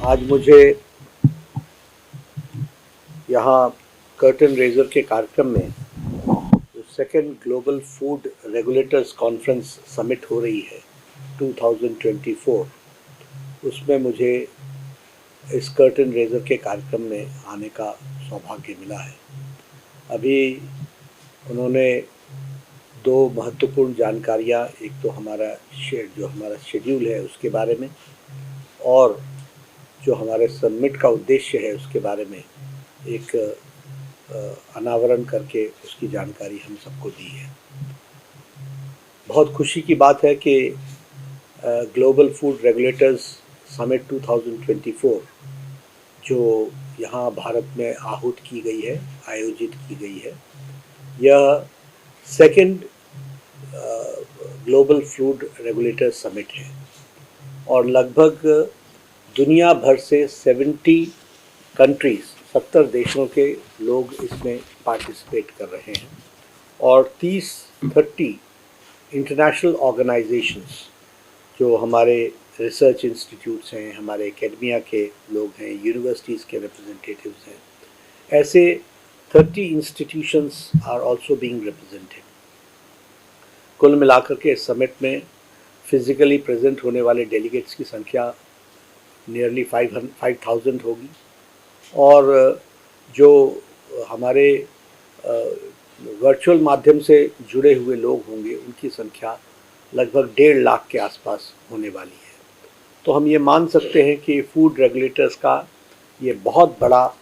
आज मुझे यहाँ कर्टन रेजर के कार्यक्रम में जो second global food regulators conference summit हो रही है 2024, उसमें मुझे इस कर्टन रेजर के कार्यक्रम में आने का सौभाग्य मिला है। अभी उन्होंने दो महत्वपूर्ण जानकारियाँ, एक तो हमारा शेड्यूल है उसके बारे में, और जो हमारे समिट का उद्देश्य है उसके बारे में एक अनावरण करके उसकी जानकारी हम सबको दी है। बहुत खुशी की बात है कि ग्लोबल फूड रेगुलेटर्स समिट 2024 जो यहाँ भारत में आयोजित की गई है, यह second global food regulator summit है और लगभग दुनिया भर से 70 देशों के लोग इसमें पार्टिसिपेट कर रहे हैं और 30 इंटरनेशनल ऑर्गेनाइजेशंस जो हमारे रिसर्च इंस्टीट्यूट्स हैं, हमारे एकेडमिया के लोग हैं, यूनिवर्सिटीज़ के रिप्रेजेंटेटिव्स हैं, ऐसे 30 institutions are also being represented. कुल मिलाकर के इस समिट में फिजिकली प्रेजेंट होने वाले डेलीगेट्स की संख्या नियरली 5,000 होगी और जो हमारे वर्चुअल माध्यम से जुड़े हुए लोग होंगे उनकी संख्या लगभग 1.5 लाख के आसपास होने वाली है। तो हम ये मान सकते हैं कि फूड रेगुलेटर्स का ये बहुत बड़ा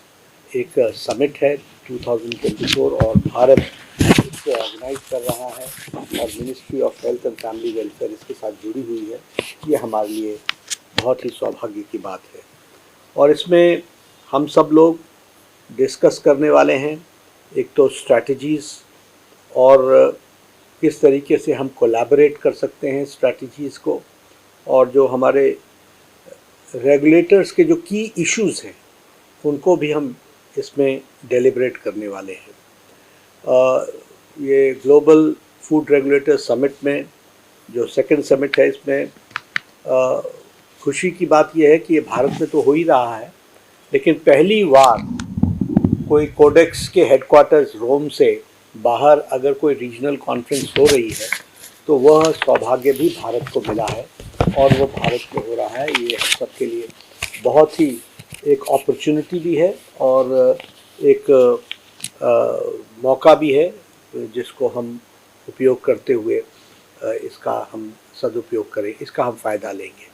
एक समिट है 2024 और भारत इसको ऑर्गेनाइज कर रहा है और ministry of health and family welfare इसके साथ जुड़ी हुई है। ये हमारे लिए बहुत ही सौभाग्य की बात है और इसमें हम सब लोग डिस्कस करने वाले हैं, एक तो स्ट्रैटेजीज़ और किस तरीके से हम कोलैबोरेट कर सकते हैं स्ट्रैटेजीज़ को, और जो हमारे रेगुलेटर्स के जो की इश्यूज़ हैं उनको भी हम इसमें डेलिब्रेट करने वाले हैं। ये ग्लोबल फूड रेगुलेटर समिट में जो सेकंड समिट है, इसमें खुशी की बात यह है कि ये भारत में तो हो ही रहा है, लेकिन पहली बार कोई कोडेक्स के हेडक्वार्टर्स रोम से बाहर अगर कोई रीजनल कॉन्फ्रेंस हो रही है तो वह सौभाग्य भी भारत को मिला है और वो भारत में हो रहा है। ये हम सब के लिए बहुत ही एक अपॉर्चुनिटी भी है और एक मौका भी है जिसको हम उपयोग करते हुए इसका हम सदुपयोग करें, इसका हम फ़ायदा लेंगे।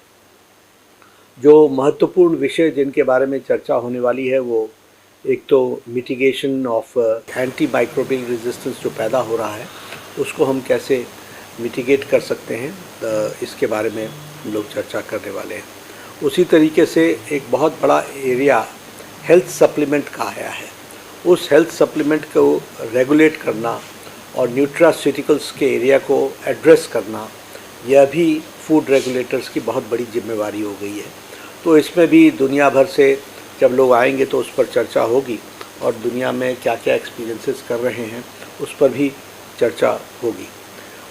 जो महत्वपूर्ण विषय जिनके बारे में चर्चा होने वाली है वो एक तो mitigation of anti microbial resistance जो पैदा हो रहा है उसको हम कैसे मिटिगेट कर सकते हैं, इसके बारे में हम लोग चर्चा करने वाले हैं। उसी तरीके से एक बहुत बड़ा एरिया हेल्थ सप्लीमेंट का आया है, उस हेल्थ सप्लीमेंट को रेगुलेट करना और न्यूट्रास्यूटिकल्स के एरिया को एड्रेस करना, यह भी फूड रेगुलेटर्स की बहुत बड़ी जिम्मेवारी हो गई है। तो इसमें भी दुनिया भर से जब लोग आएंगे तो उस पर चर्चा होगी और दुनिया में क्या क्या एक्सपीरियंसेस कर रहे हैं उस पर भी चर्चा होगी।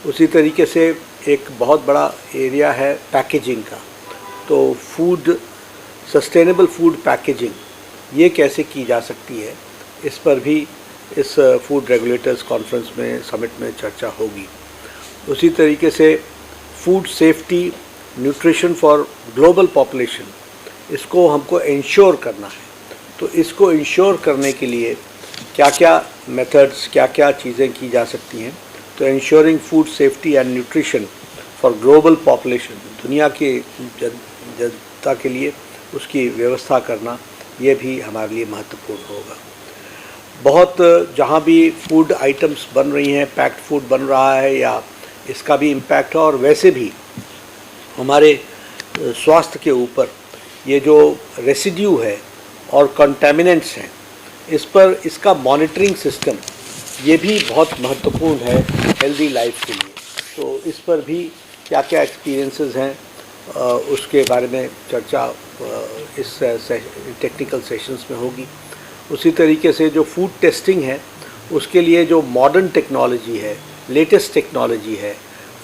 उसी तरीके से एक बहुत बड़ा एरिया है पैकेजिंग का, तो सस्टेनेबल फूड पैकेजिंग ये कैसे की जा सकती है, इस पर भी इस फूड रेगुलेटर्स कॉन्फ्रेंस में समिट में चर्चा होगी। उसी तरीके से food safety nutrition for global population, इसको हमको इंश्योर करना है। तो इसको इंश्योर करने के लिए क्या क्या मेथड्स, क्या क्या चीज़ें की जा सकती हैं, तो ensuring food safety and nutrition for global population, दुनिया की जनता के लिए उसकी व्यवस्था करना, ये भी हमारे लिए महत्वपूर्ण होगा। बहुत जहाँ भी फूड आइटम्स बन रही हैं, पैक्ड फूड बन रहा है या इसका भी इम्पैक्ट है, और वैसे भी हमारे स्वास्थ्य के ऊपर ये जो रेसिड्यू है और कंटामिनेंट्स हैं, इस पर इसका मॉनिटरिंग सिस्टम ये भी बहुत महत्वपूर्ण है हेल्दी लाइफ के लिए। तो इस पर भी क्या क्या एक्सपीरियंसेस हैं उसके बारे में चर्चा इस टेक्निकल सेशंस में होगी। उसी तरीके से जो फूड टेस्टिंग है उसके लिए जो मॉडर्न टेक्नोलॉजी है, लेटेस्ट टेक्नोलॉजी है,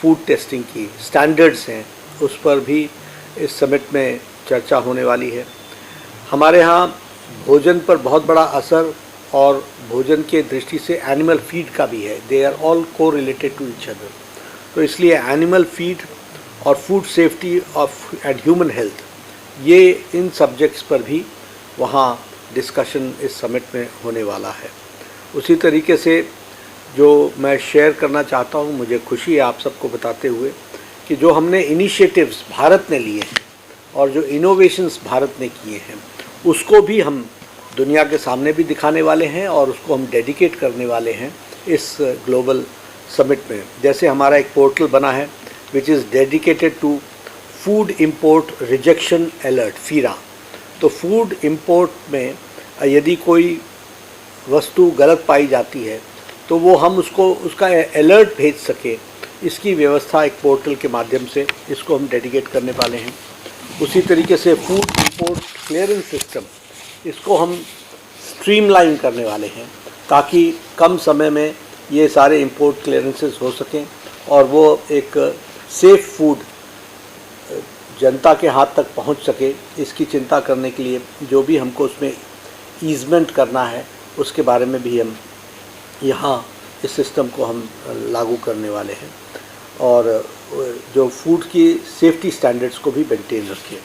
फूड टेस्टिंग की स्टैंडर्ड्स हैं, उस पर भी इस समिट में चर्चा होने वाली है। हमारे यहाँ भोजन पर बहुत बड़ा असर और भोजन के दृष्टि से एनिमल फीड का भी है। दे आर ऑल को रिलेटेड टू ईच अदर। तो इसलिए एनिमल फीड और food safety of and human health, ये इन सब्जेक्ट्स पर भी वहाँ डिस्कशन इस समिट में होने वाला है। उसी तरीके से जो मैं शेयर करना चाहता हूँ, मुझे खुशी है आप सबको बताते हुए कि जो हमने इनिशिएटिव्स भारत ने लिए हैं और जो इनोवेशंस भारत ने किए हैं, उसको भी हम दुनिया के सामने भी दिखाने वाले हैं और उसको हम डेडिकेट करने वाले हैं इस ग्लोबल समिट में। जैसे हमारा एक पोर्टल बना है which is dedicated to food import rejection alert, FIRA. तो फूड इंपोर्ट में यदि कोई वस्तु गलत पाई जाती है तो वो हम उसका अलर्ट भेज सके, इसकी व्यवस्था एक पोर्टल के माध्यम से इसको हम डेडिकेट करने वाले हैं। उसी तरीके से फूड इंपोर्ट क्लियरेंस सिस्टम, इसको हम स्ट्रीमलाइन करने वाले हैं ताकि कम समय में ये सारे इंपोर्ट क्लियरेंसेस हो सकें और वो एक सेफ़ फूड जनता के हाथ तक पहुंच सके। इसकी चिंता करने के लिए जो भी हमको उसमें ईजमेंट करना है, उसके बारे में भी हम यहाँ इस सिस्टम को हम लागू करने वाले हैं और जो फूड की सेफ्टी स्टैंडर्ड्स को भी मेंटेन रखें।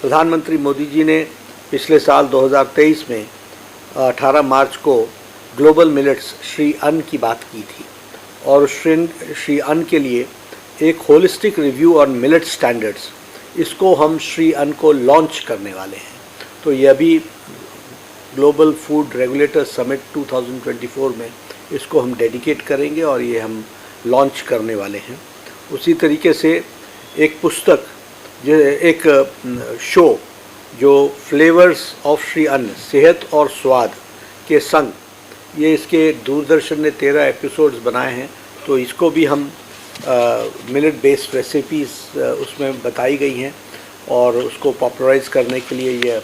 प्रधानमंत्री मोदी जी ने पिछले साल 2023 में 18 मार्च को ग्लोबल मिलेट्स श्री अन्न की बात की थी और श्री अन्न के लिए एक holistic review on millet standards, इसको हम श्री अन्न को लॉन्च करने वाले हैं। तो यह भी ग्लोबल फूड रेगुलेटर समिट 2024 में इसको हम डेडिकेट करेंगे और ये हम लॉन्च करने वाले हैं। उसी तरीके से एक पुस्तक, जो एक शो जो फ्लेवर्स ऑफ श्री अन्न, सेहत और स्वाद के संग, ये इसके दूरदर्शन ने 13 एपिसोड्स बनाए हैं। तो इसको भी हम मिलेट बेस्ड रेसिपीज़ उसमें बताई गई हैं और उसको पॉपुलराइज करने के लिए ये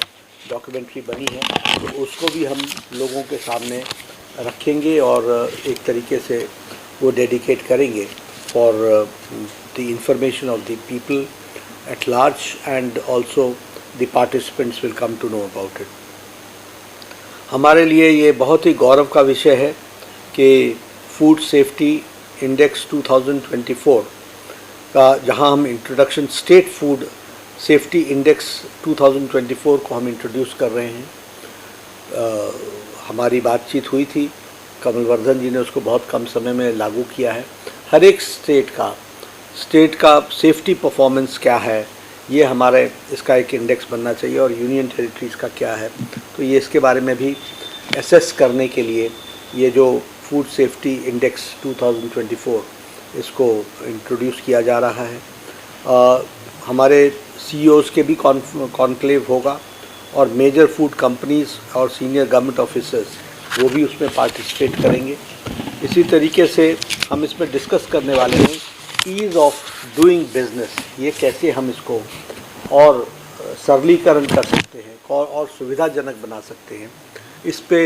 डॉक्यूमेंट्री बनी है। तो उसको भी हम लोगों के सामने रखेंगे और एक तरीके से वो डेडिकेट करेंगे for the information of the people at large and also the participants will come to know about it. हमारे लिए ये बहुत ही गौरव का विषय है कि फूड सेफ्टी इंडेक्स 2024 का, जहां हम introduction state food safety index 2024 को हम इंट्रोड्यूस कर रहे हैं। हमारी बातचीत हुई थी, कमल वर्धन जी ने उसको बहुत कम समय में लागू किया है। हर एक स्टेट का सेफ्टी परफॉर्मेंस क्या है, ये हमारे इसका एक इंडेक्स बनना चाहिए और यूनियन टेरिटरीज़ का क्या है। तो ये इसके बारे में भी एसेस करने के लिए ये जो फूड सेफ्टी इंडेक्स 2024 इसको इंट्रोड्यूस किया जा रहा है। हमारे CEOs के भी कॉन्क्लेव होगा और मेजर फूड कंपनीज़ और सीनियर गवर्नमेंट ऑफिसर्स वो भी उसमें पार्टिसिपेट करेंगे। इसी तरीके से हम इसमें डिस्कस करने वाले हैं ईज़ ऑफ डूइंग बिजनेस, ये कैसे हम इसको और सरलीकरण कर सकते हैं और सुविधाजनक बना सकते हैं। इस पे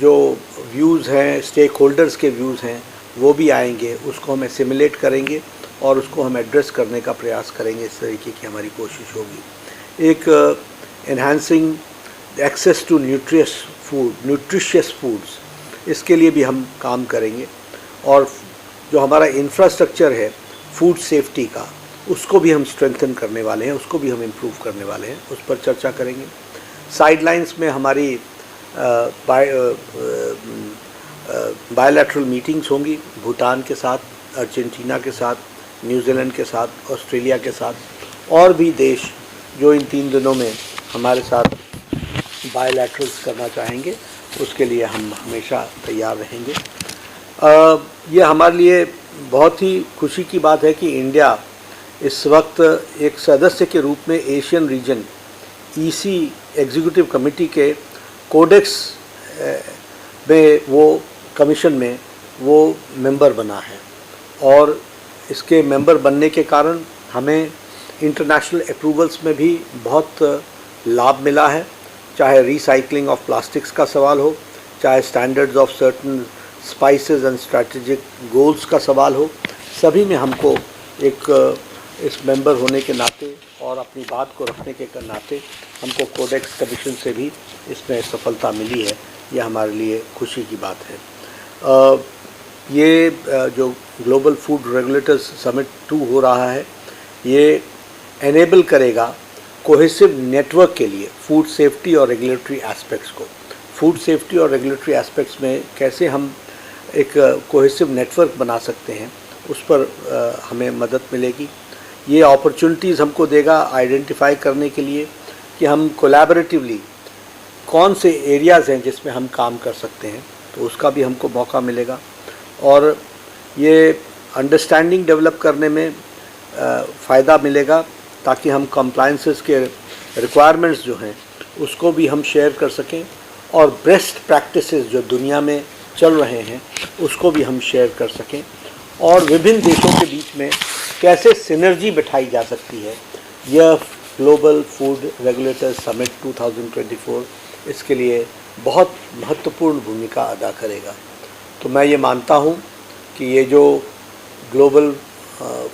जो व्यूज़ हैं, स्टेक होल्डर्स के व्यूज़ हैं, वो भी आएंगे, उसको हम एसिमुलेट करेंगे और उसको हम एड्रेस करने का प्रयास करेंगे। इस तरीके की हमारी कोशिश होगी। एक enhancing access to nutritious foods, इसके लिए भी हम काम करेंगे और जो हमारा इंफ्रास्ट्रक्चर है फूड सेफ्टी का, उसको भी हम स्ट्रेंथन करने वाले हैं, उसको भी हम इम्प्रूव करने वाले हैं, उस पर चर्चा करेंगे। साइडलाइंस में हमारी बायलैटरल मीटिंग्स होंगी भूटान के साथ, अर्जेंटीना के साथ, न्यूजीलैंड के साथ, ऑस्ट्रेलिया के साथ और भी देश जो इन 3 दिनों में हमारे साथ बायलैटरल्स करना चाहेंगे, उसके लिए हम हमेशा तैयार रहेंगे। ये हमारे लिए बहुत ही खुशी की बात है कि इंडिया इस वक्त एक सदस्य के रूप में Asian region EC executive committee के कोडेक्स में, वो कमीशन में वो मेंबर बना है और इसके मेंबर बनने के कारण हमें इंटरनेशनल अप्रूवल्स में भी बहुत लाभ मिला है। चाहे रिसाइकलिंग ऑफ प्लास्टिक्स का सवाल हो, चाहे standards of certain spices and strategic goals का सवाल हो, सभी में हमको एक इस मेंबर होने के नाते और अपनी बात को रखने के नाते हमको कोडेक्स कमीशन से भी इसमें सफलता मिली है। ये हमारे लिए खुशी की बात है। ये जो ग्लोबल फूड रेगुलेटर्स समिट 2 हो रहा है, ये एनेबल करेगा कोहेसिव नेटवर्क के लिए फूड सेफ्टी और रेगुलेटरी एस्पेक्ट्स को। फूड सेफ्टी और रेगुलेटरी एस्पेक्ट्स में कैसे हम एक कोहेसिव नेटवर्क बना सकते हैं, उस पर हमें मदद मिलेगी। ये अपॉर्चुनिटीज़ हमको देगा आइडेंटिफाई करने के लिए कि हम कोलैबोरेटिवली कौन से एरियाज़ हैं जिसमें हम काम कर सकते हैं, तो उसका भी हमको मौका मिलेगा। और ये अंडरस्टैंडिंग डेवलप करने में फ़ायदा मिलेगा ताकि हम कंप्लायंसेस के रिक्वायरमेंट्स जो हैं उसको भी हम शेयर कर सकें, और बेस्ट प्रैक्टिसेस जो दुनिया में चल रहे हैं उसको भी हम शेयर कर सकें, और विभिन्न देशों के बीच में कैसे सिनर्जी बिठाई जा सकती है। यह ग्लोबल फूड रेगुलेटर्स समिट 2024 इसके लिए बहुत महत्वपूर्ण भूमिका अदा करेगा। तो मैं ये मानता हूँ कि ये जो ग्लोबल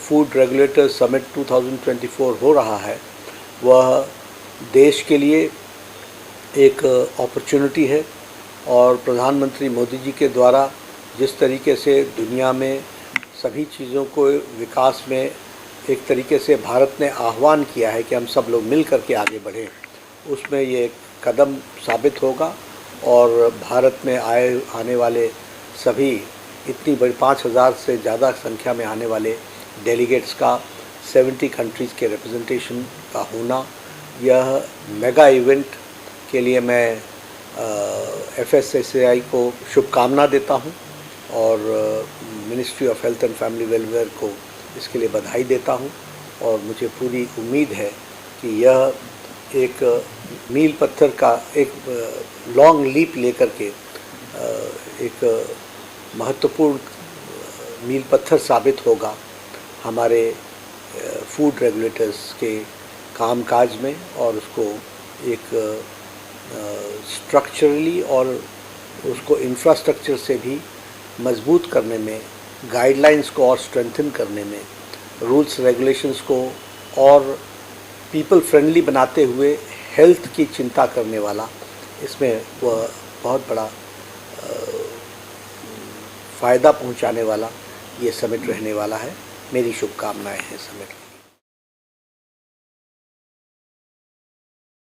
फूड रेगुलेटर्स समिट 2024 हो रहा है, वह देश के लिए एक अपॉर्चुनिटी है, और प्रधानमंत्री मोदी जी के द्वारा जिस तरीके से दुनिया में सभी चीज़ों को विकास में एक तरीके से भारत ने आह्वान किया है कि हम सब लोग मिल कर के आगे बढ़ें, उसमें ये एक कदम साबित होगा। और भारत में आने वाले सभी इतनी बड़ी 5000 से ज़्यादा संख्या में आने वाले डेलीगेट्स का 70 कंट्रीज़ के रिप्रेजेंटेशन का होना, यह मेगा इवेंट के लिए मैं FSSAI को शुभकामना देता हूं, और ministry of health and family welfare को इसके लिए बधाई देता हूं। और मुझे पूरी उम्मीद है कि यह एक मील पत्थर का एक लॉन्ग लीप लेकर के एक महत्वपूर्ण मील पत्थर साबित होगा हमारे फूड रेगुलेटर्स के कामकाज में, और उसको एक स्ट्रक्चरली और उसको इंफ्रास्ट्रक्चर से भी मजबूत करने में, गाइडलाइंस को और स्ट्रेंथन करने में, रूल्स रेगुलेशंस को और पीपल फ्रेंडली बनाते हुए हेल्थ की चिंता करने वाला, इसमें वह बहुत बड़ा फ़ायदा पहुंचाने वाला ये समिट रहने वाला है। मेरी शुभकामनाएं हैं समिट।